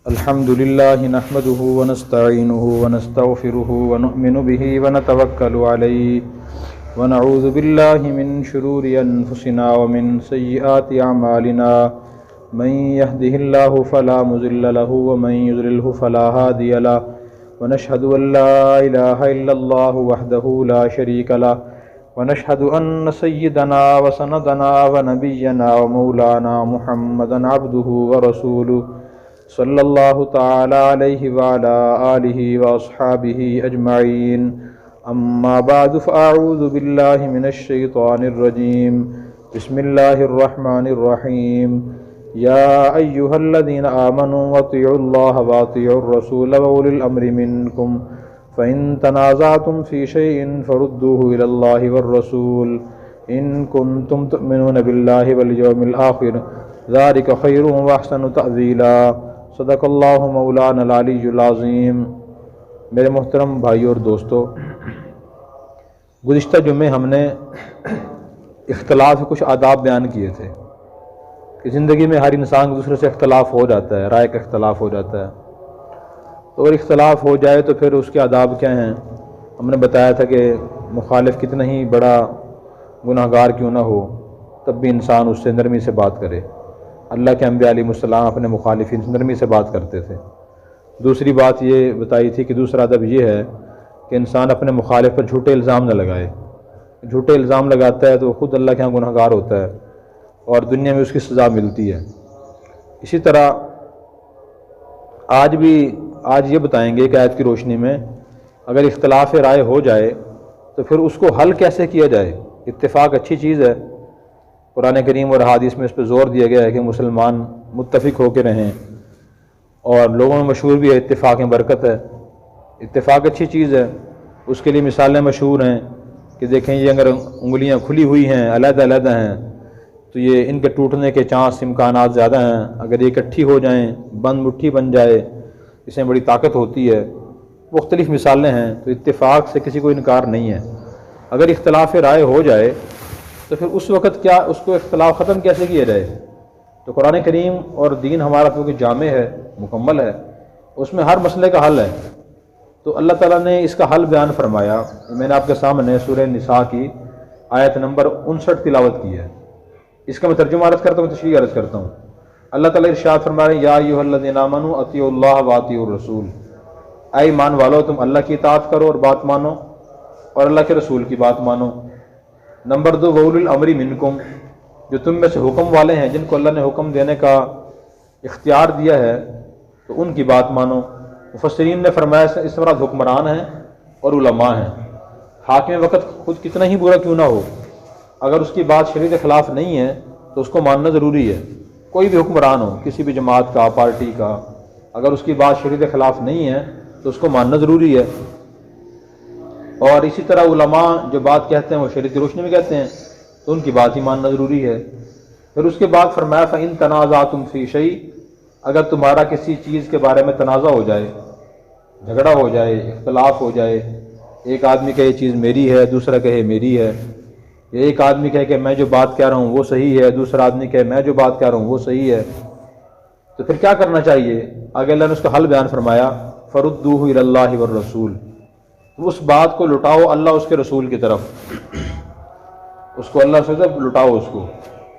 الحمد لله نحمده ونستعينه ونستغفره ونؤمن به ونتوكل عليه ونعوذ بالله من شرور أنفسنا ومن سيئات أعمالنا من يهده الله فلا مضل له ومن يضلله فلا هادي له ونشهد أن لا إله إلا الله وحده لا شريك له ونشهد أن سيدنا وسندنا ونبينا ومولانا محمدا عبده ورسوله صلی اللہ تعالی علیہ وعلى آلہ واصحابہ اجمعین اما بعد فاعوذ باللہ من الشیطان الرجیم بسم اللہ الرحمن الرحیم یا ایہا الذین آمنوا اطیعوا اللہ واطیعوا الرسول وأولی الامر منکم فإن تنازعتم في شيء فردوه إلى الله والرسول إن كنتم تؤمنون بالله واليوم الآخر ذلك خير وأحسن تأويلا صدق اللہ مولانا العلی العظیم۔ میرے محترم بھائیوں اور دوستو، گزشتہ جمعے ہم نے اختلاف کے کچھ آداب بیان کیے تھے کہ زندگی میں ہر انسان دوسرے سے اختلاف ہو جاتا ہے، رائے کا اختلاف ہو جاتا ہے، تو اگر اختلاف ہو جائے تو پھر اس کے آداب کیا ہیں۔ ہم نے بتایا تھا کہ مخالف کتنا ہی بڑا گناہ گار کیوں نہ ہو تب بھی انسان اس سے نرمی سے بات کرے۔ اللہ کے انبیاء علیہ السلام اپنے مخالفین سے نرمی سے بات کرتے تھے۔ دوسری بات یہ بتائی تھی کہ دوسرا ادب یہ ہے کہ انسان اپنے مخالف پر جھوٹے الزام نہ لگائے۔ جھوٹے الزام لگاتا ہے تو خود اللہ کے ہاں گناہ گار ہوتا ہے اور دنیا میں اس کی سزا ملتی ہے۔ اسی طرح آج یہ بتائیں گے کہ آیت کی روشنی میں اگر اختلاف رائے ہو جائے تو پھر اس کو حل کیسے کیا جائے۔ اتفاق اچھی چیز ہے، قرآن کریم اور حدیث میں اس پہ زور دیا گیا ہے کہ مسلمان متفق ہو کے رہیں، اور لوگوں میں مشہور بھی ہے اتفاق میں برکت ہے۔ اتفاق اچھی چیز ہے، اس کے لیے مثالیں مشہور ہیں کہ دیکھیں یہ اگر انگلیاں کھلی ہوئی ہیں، علیحدہ علیحدہ ہیں، تو یہ ان کے ٹوٹنے کے چانس امکانات زیادہ ہیں۔ اگر یہ اکٹھی ہو جائیں، بند مٹھی بن جائے، اس میں بڑی طاقت ہوتی ہے۔ مختلف مثالیں ہیں، تو اتفاق سے کسی کو انکار نہیں ہے۔ اگر اختلاف رائے ہو جائے تو پھر اس وقت کیا اس کو اختلاف ختم کیسے کیا جائے؟ تو قرآن کریم اور دین ہمارا کیونکہ جامع ہے، مکمل ہے، اس میں ہر مسئلے کا حل ہے۔ تو اللہ تعالیٰ نے اس کا حل بیان فرمایا۔ میں نے آپ کے سامنے سورہ نساء کی آیت نمبر 59 تلاوت کی ہے۔ اس کا میں ترجمہ عرض کرتا ہوں، تشریح عرض کرتا ہوں۔ اللہ تعالیٰ ارشاد فرما رہے ہیں، یا ایھا الذین آمنوا اطیعوا اللہ واطیعوا الرسول، اے ایمان والو تم اللہ کی اطاعت کرو اور بات مانو، اور اللہ کے رسول کی بات مانو۔ نمبر 2، وَأُولِي الْأَمْرِ مِنْکُم، جو تم میں سے حکم والے ہیں، جن کو اللہ نے حکم دینے کا اختیار دیا ہے، تو ان کی بات مانو۔ مفسرین نے فرمایا اس مراد حکمران ہیں اور علماء ہیں۔ حاکم وقت خود کتنا ہی برا کیوں نہ ہو، اگر اس کی بات شریعت کے خلاف نہیں ہے تو اس کو ماننا ضروری ہے۔ کوئی بھی حکمران ہو، کسی بھی جماعت کا، پارٹی کا، اگر اس کی بات شریعت کے خلاف نہیں ہے تو اس کو ماننا ضروری ہے۔ اور اسی طرح علماء جو بات کہتے ہیں وہ شریعت کی روشنی میں کہتے ہیں، تو ان کی بات ہی ماننا ضروری ہے۔ پھر اس کے بعد فرمایا فَإِن تَنَازَعْتُمْ فِي شَيْءٍ، اگر تمہارا کسی چیز کے بارے میں تنازع ہو جائے، جھگڑا ہو جائے، اختلاف ہو جائے، ایک آدمی کہے یہ چیز میری ہے، دوسرا کہے میری ہے، یا ایک آدمی کہے کہ میں جو بات کہہ رہا ہوں وہ صحیح ہے، دوسرا آدمی کہے میں جو بات کہہ رہا ہوں وہ صحیح ہے، تو پھر کیا کرنا چاہیے؟ آگے اللہ نے اس کا حل بیان فرمایا، فَرُدُّوهُ إِلَى اللَّهِ وَالرَّسُولِ، اس بات کو لٹاؤ اللہ اس کے رسول کی طرف، اس کو اللہ سے لٹاؤ۔ اس کو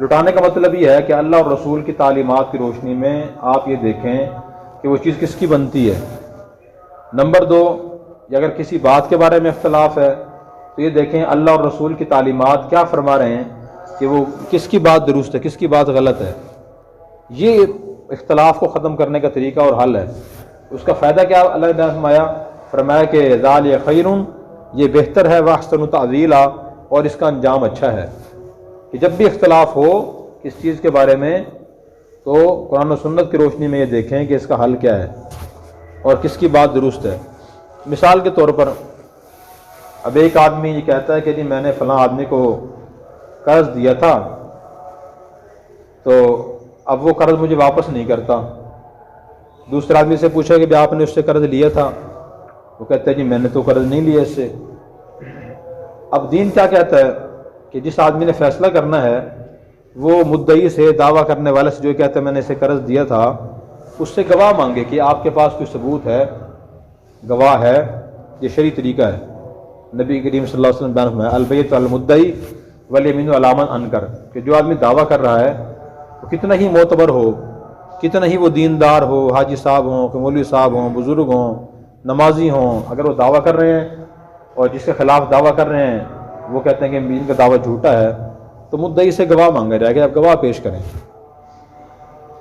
لٹانے کا مطلب یہ ہے کہ اللہ اور رسول کی تعلیمات کی روشنی میں آپ یہ دیکھیں کہ وہ چیز کس کی بنتی ہے۔ نمبر 2، اگر کسی بات کے بارے میں اختلاف ہے تو یہ دیکھیں اللہ اور رسول کی تعلیمات کیا فرما رہے ہیں کہ وہ کس کی بات درست ہے، کس کی بات غلط ہے۔ یہ اختلاف کو ختم کرنے کا طریقہ اور حل ہے۔ اس کا فائدہ کیا اللہ نے فرمایا کہ ذَلِکَ خَیْرٌ، یہ بہتر ہے، وَأَحْسَنُ تَأْوِیلًا، اور اس کا انجام اچھا ہے۔ کہ جب بھی اختلاف ہو کس چیز کے بارے میں تو قرآن و سنت کی روشنی میں یہ دیکھیں کہ اس کا حل کیا ہے اور کس کی بات درست ہے۔ مثال کے طور پر اب ایک آدمی یہ کہتا ہے کہ جی میں نے فلاں آدمی کو قرض دیا تھا تو اب وہ قرض مجھے واپس نہیں کرتا۔ دوسرے آدمی سے پوچھا کہ آپ نے اس سے قرض لیا تھا، وہ کہتا ہے جی میں نے تو قرض نہیں لیا اس سے۔ اب دین کیا کہتا ہے کہ جس آدمی نے فیصلہ کرنا ہے وہ مدعی سے، دعویٰ کرنے والے سے جو کہتا ہے میں نے اسے قرض دیا تھا، اس سے گواہ مانگے کہ آپ کے پاس کوئی ثبوت ہے، گواہ ہے، یہ شرعی طریقہ ہے۔ نبی کریم صلی اللہ علیہ وسلم بیان فرمایا البیۃ علی المدعی والیمین علی من انکر، کہ جو آدمی دعویٰ کر رہا ہے وہ کتنا ہی معتبر ہو، کتنا ہی وہ دیندار ہو، حاجی صاحب ہوں کہ مولوی صاحب ہوں، بزرگ ہوں، نمازی ہوں، اگر وہ دعویٰ کر رہے ہیں اور جس کے خلاف دعویٰ کر رہے ہیں وہ کہتے ہیں کہ ان کا دعویٰ جھوٹا ہے، تو مدعی سے گواہ مانگا جائے گا، آپ گواہ پیش کریں۔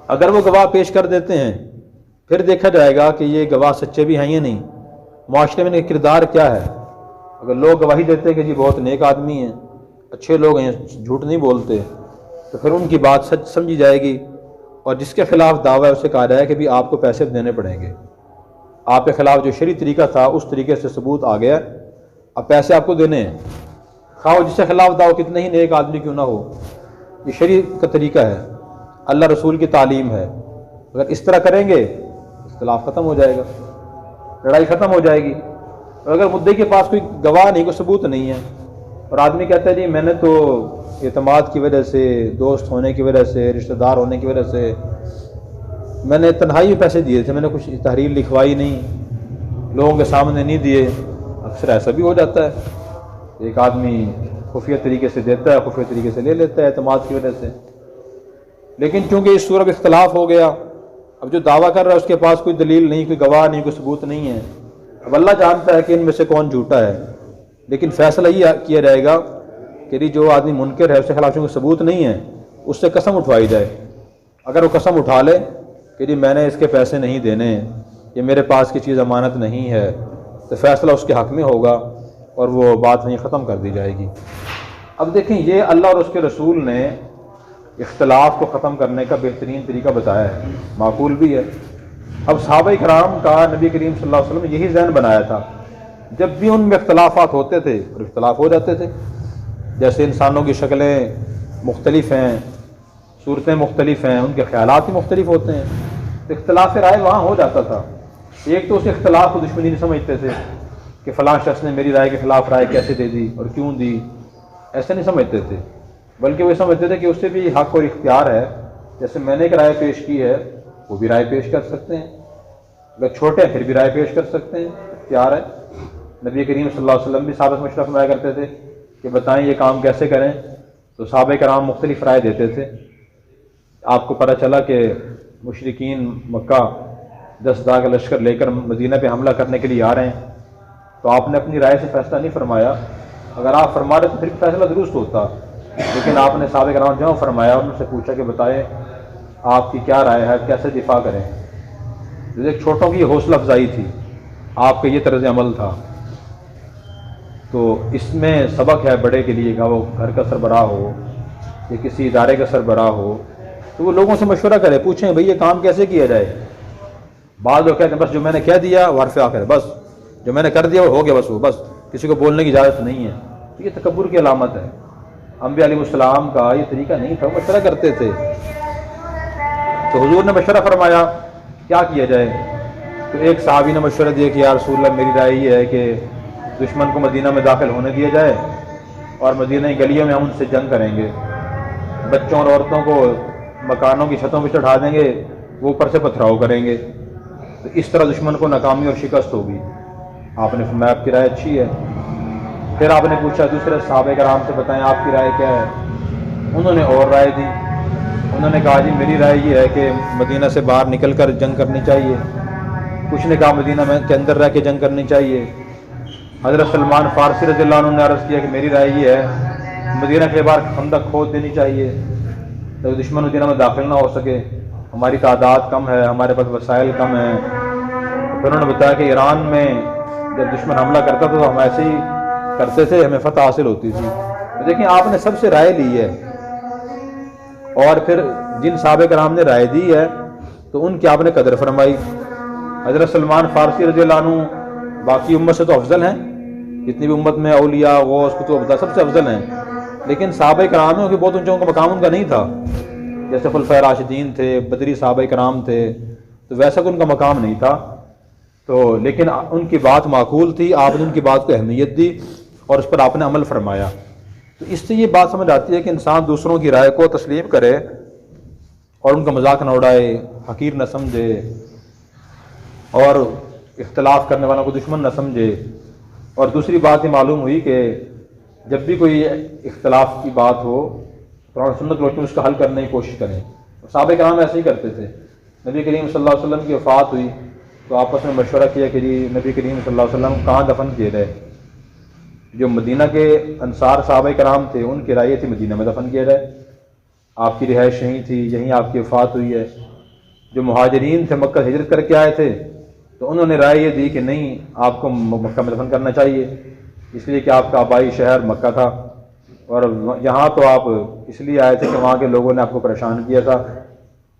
اگر وہ گواہ پیش کر دیتے ہیں پھر دیکھا جائے گا کہ یہ گواہ سچے بھی ہیں یا نہیں، معاشرے میں ان کا کردار کیا ہے۔ اگر لوگ گواہی دیتے ہیں کہ جی بہت نیک آدمی ہیں، اچھے لوگ ہیں، جھوٹ نہیں بولتے، تو پھر ان کی بات سچ سمجھی جائے گی، اور جس کے خلاف دعویٰ ہے اسے کہا جائے کہ بھی آپ کو پیسے دینے پڑیں گے، آپ کے خلاف جو شرعی طریقہ تھا اس طریقے سے ثبوت آ گیا، اب پیسے آپ کو دینے ہیں، خواہ جس کے خلاف دعویٰ کتنے ہی نیک آدمی کیوں نہ ہو۔ یہ شرعی کا طریقہ ہے، اللہ رسول کی تعلیم ہے۔ اگر اس طرح کریں گے اختلاف ختم ہو جائے گا، لڑائی ختم ہو جائے گی۔ اور اگر مدعی کے پاس کوئی گواہ نہیں، کوئی ثبوت نہیں ہے، اور آدمی کہتا ہے جی میں نے تو اعتماد کی وجہ سے، دوست ہونے کی وجہ سے، رشتہ دار ہونے کی وجہ سے میں نے تنہائی میں پیسے دیے تھے، میں نے کچھ تحریر لکھوائی نہیں، لوگوں کے سامنے نہیں دیے، اکثر ایسا بھی ہو جاتا ہے، ایک آدمی خفیہ طریقے سے دیتا ہے، خفیہ طریقے سے لے لیتا ہے اعتماد کی وجہ سے، لیکن چونکہ اس صورت اختلاف ہو گیا، اب جو دعویٰ کر رہا ہے اس کے پاس کوئی دلیل نہیں، کوئی گواہ نہیں، کوئی ثبوت نہیں ہے، اب اللہ جانتا ہے کہ ان میں سے کون جھوٹا ہے، لیکن فیصلہ یہ کیا جائے گا کہ جو آدمی منکر ہے اس کے خلاف کوئی ثبوت نہیں ہے، اس سے قسم اٹھوائی جائے۔ اگر وہ قسم اٹھا لے کہ جی میں نے اس کے پیسے نہیں دینے، یہ میرے پاس کی چیز امانت نہیں ہے، تو فیصلہ اس کے حق میں ہوگا اور وہ بات وہیں ختم کر دی جائے گی۔ اب دیکھیں یہ اللہ اور اس کے رسول نے اختلاف کو ختم کرنے کا بہترین طریقہ بتایا ہے، معقول بھی ہے۔ اب صحابہ کرام کا نبی کریم صلی اللہ علیہ وسلم نے یہی ذہن بنایا تھا، جب بھی ان میں اختلافات ہوتے تھے اور اختلاف ہو جاتے تھے، جیسے انسانوں کی شکلیں مختلف ہیں، صورتیں مختلف ہیں، ان کے خیالات بھی مختلف ہوتے ہیں، تو اختلاف رائے وہاں ہو جاتا تھا۔ ایک تو اس اختلاف کو دشمنی نہیں سمجھتے تھے کہ فلاں شخص نے میری رائے کے خلاف رائے کیسے دے دی اور کیوں دی، ایسے نہیں سمجھتے تھے، بلکہ وہ سمجھتے تھے کہ اس سے بھی حق اور اختیار ہے، جیسے میں نے ایک رائے پیش کی ہے وہ بھی رائے پیش کر سکتے ہیں، اگر چھوٹے ہیں پھر بھی رائے پیش کر سکتے ہیں، اختیار ہے۔ نبی کریم صلی اللہ علیہ وسلم بھی صحابہ سے مشورہ فرمایا کرتے تھے کہ بتائیں یہ کام کیسے کریں، تو صحابہ کرام مختلف رائے دیتے تھے۔ آپ کو پتہ چلا کہ مشرکین مکہ 10,000 کا لشکر لے کر مدینہ پہ حملہ کرنے کے لیے آ رہے ہیں، تو آپ نے اپنی رائے سے فیصلہ نہیں فرمایا، اگر آپ فرما رہے تو پھر فیصلہ درست ہوتا، لیکن آپ نے صحابہ کرام جمع فرمایا اور ان سے پوچھا کہ بتائیں آپ کی کیا رائے ہے، کیسے دفاع کریں۔ جیسے چھوٹوں کی حوصلہ افزائی تھی، آپ کا یہ طرز عمل تھا، تو اس میں سبق ہے بڑے کے لیے کہ وہ گھر کا سربراہ ہو یا کسی ادارے کا سربراہ ہو تو وہ لوگوں سے مشورہ کرے، پوچھیں بھئی یہ کام کیسے کیا جائے۔ بعض لوگ کہتے ہیں بس جو میں نے کہہ دیا وہ حرف آخر ہے، بس جو میں نے کر دیا وہ ہو گیا، بس وہ بس کسی کو بولنے کی اجازت نہیں ہے، تو یہ تکبر کی علامت ہے۔ انبیاء علیہ السلام کا یہ طریقہ نہیں تھا، وہ مشورہ کرتے تھے۔ تو حضور نے مشورہ فرمایا کیا کیا جائے، تو ایک صحابی نے مشورہ دیا کہ یا رسول اللہ میری رائے یہ ہے کہ دشمن کو مدینہ میں داخل ہونے دیا جائے اور مدینہ کی گلیوں میں ہم ان سے جنگ کریں گے، بچوں اور عورتوں کو مکانوں کی چھتوں پہ چڑھا دیں گے، وہ اوپر سے پتھراؤ کریں گے، تو اس طرح دشمن کو ناکامی اور شکست ہوگی۔ آپ نے فرمایا آپ کی رائے اچھی ہے۔ پھر آپ نے پوچھا دوسرے صحابہ کرام سے بتائیں آپ کی رائے کیا ہے، انہوں نے اور رائے دی، انہوں نے کہا جی میری رائے یہ ہے کہ مدینہ سے باہر نکل کر جنگ کرنی چاہیے، کچھ نے کہا مدینہ میں کے اندر رہ کے جنگ کرنی چاہیے۔ حضرت سلمان فارسی رضی اللہ عنہ نے عرض کیا کہ میری رائے یہ ہے مدینہ کے باہر خندق کھود دینی چاہیے تاکہ دشمن مدینہ میں داخل نہ ہو سکے، ہماری تعداد کم ہے، ہمارے پاس وسائل کم ہیں۔ پھر انہوں نے بتایا کہ ایران میں جب دشمن حملہ کرتا تھا تو ہم ایسے ہی کرتے تھے، ہمیں فتح حاصل ہوتی تھی۔ تو دیکھیں آپ نے سب سے رائے لی ہے، اور پھر جن صحابہ کرام نے رائے دی ہے تو ان کی آپ نے قدر فرمائی۔ حضرت سلمان فارسی رضی اللہ عنہ باقی امت سے تو افضل ہیں، جتنی بھی امت میں اولیاء غوث کتب سب سے افضل ہیں، لیکن صحابہ کرام میں بہت اونچا مقام ان کا نہیں تھا، جیسے خلفائے راشدین تھے، بدری صحابہ کرام تھے، تو ویسا کہ ان کا مقام نہیں تھا، تو لیکن ان کی بات معقول تھی، آپ نے ان کی بات کو اہمیت دی اور اس پر آپ نے عمل فرمایا۔ تو اس سے یہ بات سمجھ آتی ہے کہ انسان دوسروں کی رائے کو تسلیم کرے اور ان کا مذاق نہ اڑائے، حقیر نہ سمجھے، اور اختلاف کرنے والوں کو دشمن نہ سمجھے۔ اور دوسری بات یہ معلوم ہوئی کہ جب بھی کوئی اختلاف کی بات ہو، قرآن و سنت روشنی میں اس کا حل کرنے کی کوشش کریں۔ صحابہ کرام ایسے ہی کرتے تھے۔ نبی کریم صلی اللہ علیہ وسلم کی وفات ہوئی تو آپس میں مشورہ کیا کہ جی نبی کریم صلی اللہ علیہ وسلم کہاں دفن کیے گئے؟ جو مدینہ کے انصار صحابہ کرام تھے ان کی رائے تھی مدینہ میں دفن کیا جائے، آپ کی رہائش یہیں تھی، یہیں آپ کی وفات ہوئی ہے۔ جو مہاجرین تھے مکہ ہجرت کر کے آئے تھے تو انہوں نے رائے یہ دی کہ نہیں، آپ کو مکہ میں دفن کرنا چاہیے، اس لیے کہ آپ کا آبائی شہر مکہ تھا، اور یہاں تو آپ اس لیے آئے تھے کہ وہاں کے لوگوں نے آپ کو پریشان کیا تھا۔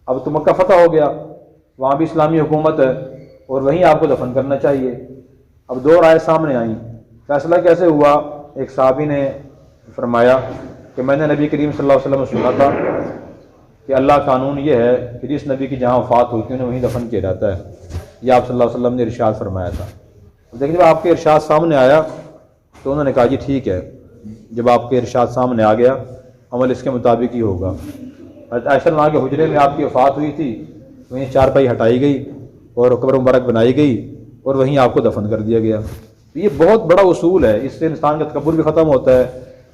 اب تو مکہ فتح ہو گیا، وہاں بھی اسلامی حکومت ہے اور وہیں آپ کو دفن کرنا چاہیے۔ اب دو رائے سامنے آئیں، فیصلہ کیسے ہوا؟ ایک صحابی نے فرمایا کہ میں نے نبی کریم صلی اللہ علیہ وسلم سے سنا تھا کہ اللہ قانون یہ ہے کہ جس نبی کی جہاں وفات ہوتی ہے انہیں وہیں دفن کیا جاتا ہے، یہ آپ صلی اللہ علیہ وسلم نے ارشاد فرمایا تھا۔ لیکن جب آپ کے ارشاد سامنے آیا تو انہوں نے کہا جی ٹھیک ہے، جب آپ کے ارشاد سامنے آ گیا عمل اس کے مطابق ہی ہوگا۔ عائشہ وہاں کے حجرے میں آپ کی وفات ہوئی تھی، وہیں چارپائی ہٹائی گئی اور قبر مبارک بنائی گئی اور وہیں آپ کو دفن کر دیا گیا۔ یہ بہت بڑا اصول ہے، اس سے انسان کا تکبر بھی ختم ہوتا ہے،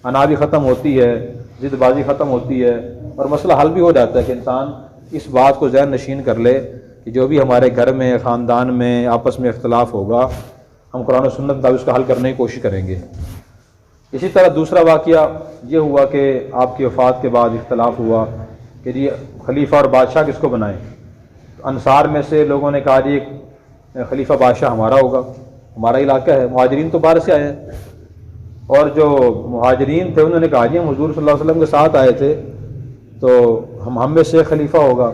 انا بھی ختم ہوتی ہے، ضد بازی ختم ہوتی ہے، اور مسئلہ حل بھی ہو جاتا ہے کہ انسان اس بات کو ذہن نشین کر لے کہ جو بھی ہمارے گھر میں، خاندان میں، آپس میں اختلاف ہوگا، ہم قرآن و سنت کا اس کا حل کرنے کی کوشش کریں گے۔ اسی طرح دوسرا واقعہ یہ ہوا کہ آپ کی وفات کے بعد اختلاف ہوا کہ جی خلیفہ اور بادشاہ کس کو بنائیں۔ انصار میں سے لوگوں نے کہا جی خلیفہ بادشاہ ہمارا ہوگا، ہمارا علاقہ ہے، مہاجرین تو باہر سے آئے ہیں۔ اور جو مہاجرین تھے انہوں نے کہا جی ہم حضور صلی اللہ علیہ وسلم کے ساتھ آئے تھے تو ہم میں سے خلیفہ ہوگا۔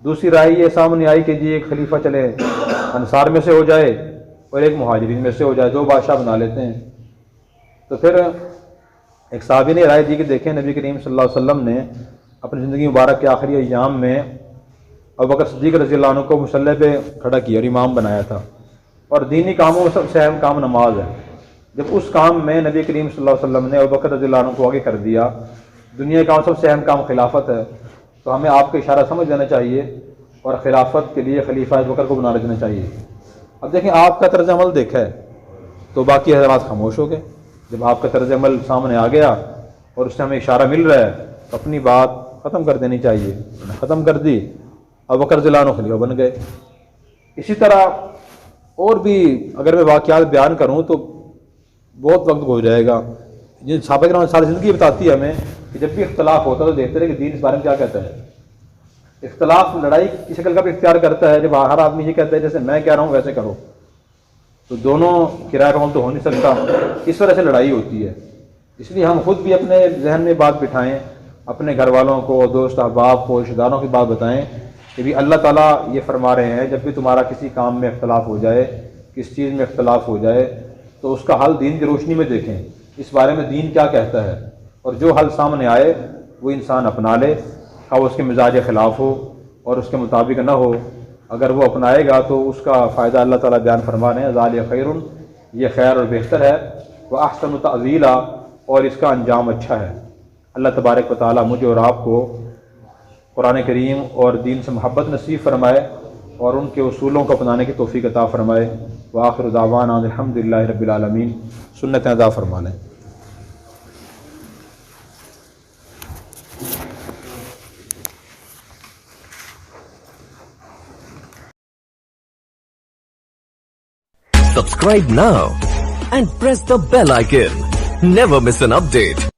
دوسری رائے یہ سامنے آئی کہ جی ایک خلیفہ چلے انصار میں سے ہو جائے اور ایک مہاجرین میں سے ہو جائے، دو بادشاہ بنا لیتے ہیں۔ تو پھر ایک صحابی نے رائے دی کہ دیکھیں نبی کریم صلی اللہ علیہ وسلم نے اپنی زندگی مبارک کے آخری ایام میں ابوبکر صدیق رضی اللہ عنہ کو مصلی پہ کھڑا کیا اور امام بنایا تھا، اور دینی کاموں میں سب سے اہم کام نماز ہے۔ جب اس کام میں نبی کریم صلی اللہ علیہ وسلم نے ابوبکر رضی اللہ عنہ کو آگے کر دیا، دنیا کا سب سے اہم کام خلافت ہے، تو ہمیں آپ کا اشارہ سمجھ لینا چاہیے اور خلافت کے لیے خلیفہ ابوبکر کو بنا لینا چاہیے۔ اب دیکھیں آپ کا طرز عمل دیکھا ہے تو باقی حضرات خاموش ہو گئے۔ جب آپ کا طرز عمل سامنے آ گیا اور اس سے ہمیں اشارہ مل رہا ہے تو اپنی بات ختم کر دینی چاہیے، ختم کر دی، ابوبکر رضی اللہ عنہ خلیفہ بن گئے۔ اسی طرح اور بھی اگر میں واقعات بیان کروں تو بہت وقت ہو جائے گا۔ جن صحابہ کرام ساری زندگی بتاتی ہے ہمیں کہ جب بھی اختلاف ہوتا ہے تو دیکھتے رہے کہ دین اس بارے میں کیا کہتا ہے۔ اختلاف لڑائی کی شکل کا بھی اختیار کرتا ہے، جب ہر آدمی یہ کہتا ہے جیسے میں کہہ رہا ہوں ویسے کرو، تو دونوں کی رائے کا عمل تو ہو نہیں سکتا، اس وجہ سے لڑائی ہوتی ہے۔ اس لیے ہم خود بھی اپنے ذہن میں بات بٹھائیں، اپنے گھر والوں کو، دوست احباب کو، رشتہ داروں کی بات بتائیں کہ بھی اللہ تعالیٰ یہ فرما رہے ہیں جب بھی تمہارا کسی کام میں اختلاف ہو جائے، کس چیز میں اختلاف ہو جائے تو اس کا حل دین کی روشنی میں دیکھیں، اس بارے میں دین کیا کہتا ہے، اور جو حل سامنے آئے وہ انسان اپنا لے، خواہ اس کے مزاج خلاف ہو اور اس کے مطابق نہ ہو۔ اگر وہ اپنائے گا تو اس کا فائدہ اللہ تعالیٰ بیان فرما رہے ہیں، ذالک خیر، یہ خیر اور بہتر ہے، واحسن تأویلا، اور اس کا انجام اچھا ہے۔ اللہ تبارک و تعالیٰ مجھے اور آپ کو قرآن کریم اور دین سے محبت نصیب فرمائے اور ان کے اصولوں کو اپنانے کی توفیق عطا فرمائے۔ وآخر دعوانا الحمدللہ رب العالمین۔ سنتیں ادا فرما لیں۔ Subscribe now and press the bell icon. Never miss an update.